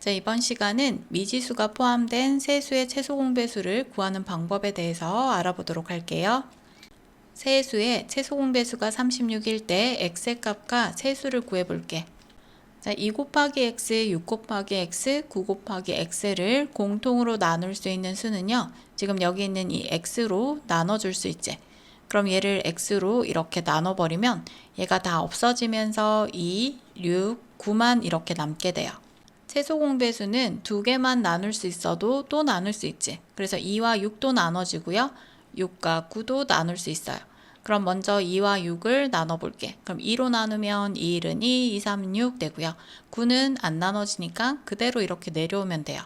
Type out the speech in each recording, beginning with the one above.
자, 이번 시간은 미지수가 포함된 세수의 최소 공배수를 구하는 방법에 대해서 알아보도록 할게요. 세수의 최소 공배수가 36일 때 x의 값과 세수를 구해볼게. 자, 2 곱하기 x, 6 곱하기 x, 9 곱하기 x를 공통으로 나눌 수 있는 수는요. 지금 여기 있는 이 x로 나눠줄 수 있지. 그럼 얘를 x로 이렇게 나눠버리면 얘가 다 없어지면서 2, 6, 9만 이렇게 남게 돼요. 최소 공배수는 두 개만 나눌 수 있어도 또 나눌 수 있지. 그래서 2와 6도 나눠지고요. 6과 9도 나눌 수 있어요. 그럼 먼저 2와 6을 나눠볼게. 그럼 2로 나누면 2, 1은 2, 2, 3은 6 되고요. 9는 안 나눠지니까 그대로 이렇게 내려오면 돼요.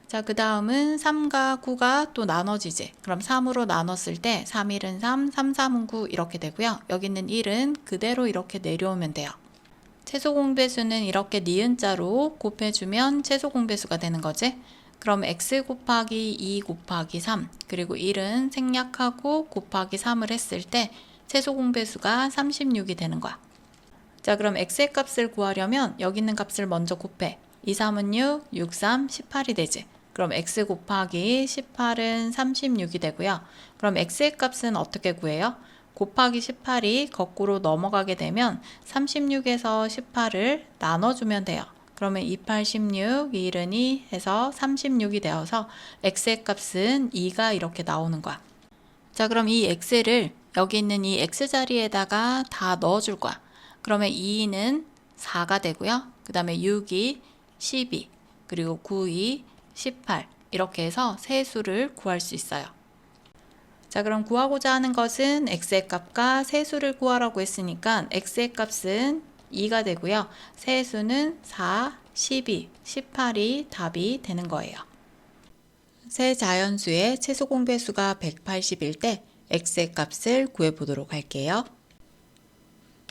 자, 그 다음은 3과 9가 또 나눠지지. 그럼 3으로 나눴을 때 3, 1은 3, 3, 3은 9 이렇게 되고요. 여기 있는 1은 그대로 이렇게 내려오면 돼요. 최소 공배수는 이렇게 니은자로 곱해주면 최소 공배수가 되는 거지. 그럼 x 곱하기 2 곱하기 3 그리고 1은 생략하고 곱하기 3을 했을 때 최소 공배수가 36이 되는 거야. 자, 그럼 x의 값을 구하려면 여기 있는 값을 먼저 곱해. 2, 3은 6, 6, 3, 18이 되지. 그럼 x 곱하기 18은 36이 되고요. 그럼 x의 값은 어떻게 구해요? 곱하기 18이 거꾸로 넘어가게 되면 36에서 18을 나눠주면 돼요. 그러면 28, 16, 2은 2 해서 36이 되어서 x의 값은 2가 이렇게 나오는 거야. 자, 그럼 이 x를 여기 있는 이 x자리에다가 다 넣어줄 거야. 그러면 2는 4가 되고요. 그 다음에 6이 12, 그리고 9이 18 이렇게 해서 세 수를 구할 수 있어요. 자, 그럼 구하고자 하는 것은 x의 값과 세수를 구하라고 했으니까 x의 값은 2가 되고요. 세수는 4, 12, 18이 답이 되는 거예요. 세 자연수의 최소 공배수가 180일 때 x의 값을 구해보도록 할게요.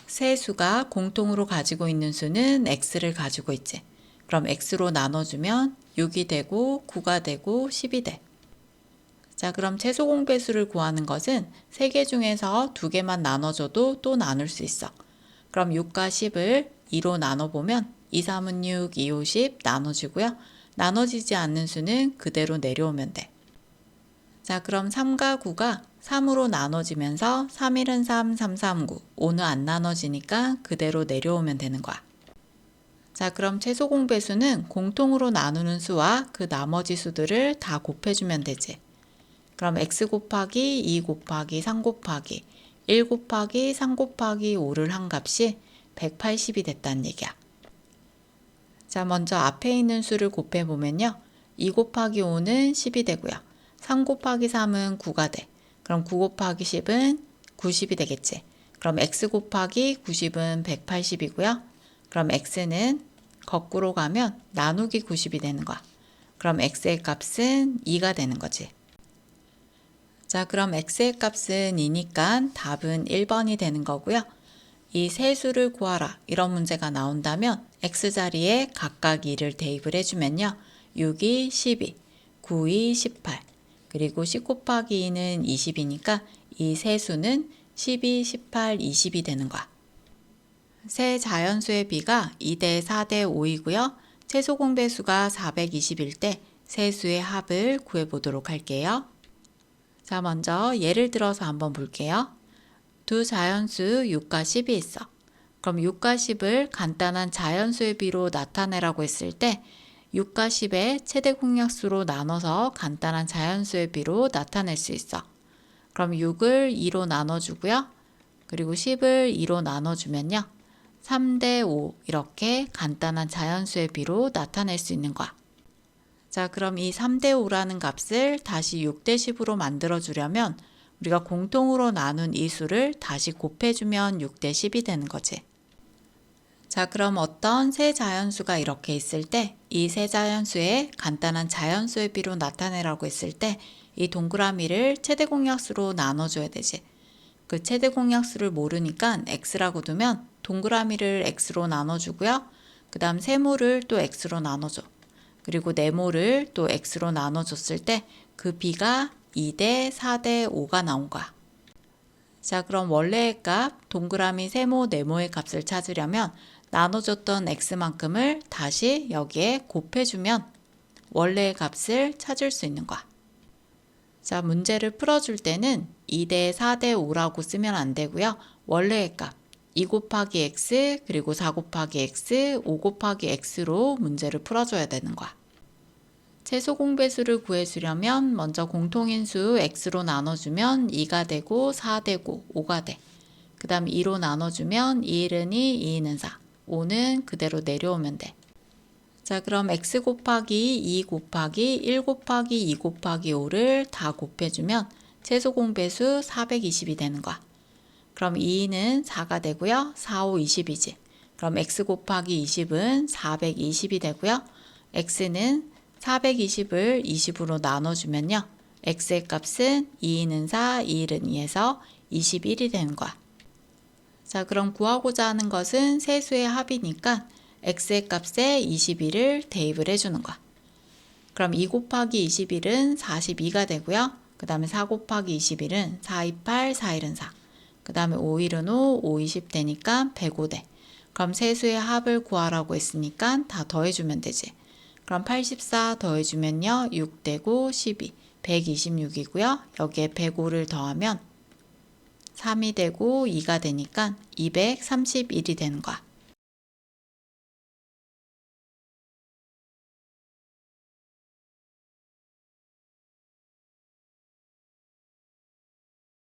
세 수가 공통으로 가지고 있는 수는 x를 가지고 있지. 그럼 x로 나눠주면 6이 되고 9가 되고 10이 돼. 자, 그럼 최소 공배수를 구하는 것은 3개 중에서 2개만 나눠줘도 또 나눌 수 있어. 그럼 6과 10을 2로 나눠보면 2, 3은 6, 2, 5, 10 나눠지고요. 나눠지지 않는 수는 그대로 내려오면 돼. 자, 그럼 3과 9가 3으로 나눠지면서 3, 1은 3, 3, 3, 9, 5는 안 나눠지니까 그대로 내려오면 되는 거야. 자, 그럼 최소 공배수는 공통으로 나누는 수와 그 나머지 수들을 다 곱해주면 되지. 그럼 x 곱하기 2 곱하기 3 곱하기 1 곱하기 3 곱하기 5를 한 값이 180이 됐다는 얘기야. 자, 먼저 앞에 있는 수를 곱해보면요. 2 곱하기 5는 10이 되고요. 3 곱하기 3은 9가 돼. 그럼 9 곱하기 10은 90이 되겠지. 그럼 x 곱하기 90은 180이고요. 그럼 x는 거꾸로 가면 나누기 90이 되는 거야. 그럼 x의 값은 2가 되는 거지. 자, 그럼 x의 값은 2니까 답은 1번이 되는 거고요. 이 세 수를 구하라 이런 문제가 나온다면 x자리에 각각 2를 대입을 해주면요. 6이 12, 9이 18, 그리고 10 곱하기 2는 20이니까 이 세 수는 12, 18, 20이 되는 거야. 세 자연수의 비가 2대 4대 5이고요. 최소 공배수가 420일 때 세 수의 합을 구해보도록 할게요. 자, 먼저 예를 들어서 한번 볼게요. 두 자연수 6과 10이 있어. 그럼 6과 10을 간단한 자연수의 비로 나타내라고 했을 때 6과 10의 최대 공약수로 나눠서 간단한 자연수의 비로 나타낼 수 있어. 그럼 6을 2로 나눠주고요. 그리고 10을 2로 나눠주면요. 3대 5 이렇게 간단한 자연수의 비로 나타낼 수 있는 거야. 자, 그럼 이 3대 5라는 값을 다시 6대 10으로 만들어 주려면 우리가 공통으로 나눈 이 수를 다시 곱해주면 6대 10이 되는 거지. 자, 그럼 어떤 세 자연수가 이렇게 있을 때 이 세 자연수의 간단한 자연수의 비로 나타내라고 했을 때 이 동그라미를 최대 공약수로 나눠줘야 되지. 그 최대 공약수를 모르니까 x라고 두면 동그라미를 x로 나눠주고요. 그 다음 세모를 또 x로 나눠줘. 그리고 네모를 또 x로 나눠줬을 때 그 비가 2대 4대 5가 나온 거야. 자, 그럼 원래의 값, 동그라미 세모, 네모의 값을 찾으려면 나눠줬던 x만큼을 다시 여기에 곱해주면 원래의 값을 찾을 수 있는 거야. 자, 문제를 풀어줄 때는 2대 4대 5라고 쓰면 안 되고요. 원래의 값, 2 곱하기 x, 그리고 4 곱하기 x, 5 곱하기 x로 문제를 풀어줘야 되는 거야. 최소 공배수를 구해주려면 먼저 공통인수 x로 나눠주면 2가 되고 4 되고 5가 돼. 그 다음 2로 나눠주면 2는 2, 2는 4, 5는 그대로 내려오면 돼. 자, 그럼 x 곱하기 2 곱하기 1 곱하기 2 곱하기 5를 다 곱해주면 최소 공배수 420이 되는 거야. 그럼 2는 4가 되고요. 4, 5, 20이지. 그럼 x 곱하기 20은 420이 되고요. x는 420을 20으로 나눠주면요. x의 값은 2는 4, 2는 2에서 21이 되는 거야. 자, 그럼 구하고자 하는 것은 세수의 합이니까 x의 값에 21을 대입을 해주는 거야. 그럼 2 곱하기 21은 42가 되고요. 그 다음에 4 곱하기 21은 4, 2, 8, 4, 1은 4. 그 다음에 5, 1은 5, 5, 20 되니까 105돼. 그럼 세수의 합을 구하라고 했으니까 다 더해주면 되지. 그럼 84 더해주면요. 6 되고 12, 126이고요. 여기에 105를 더하면 3이 되고 2가 되니까 231이 되는 거야.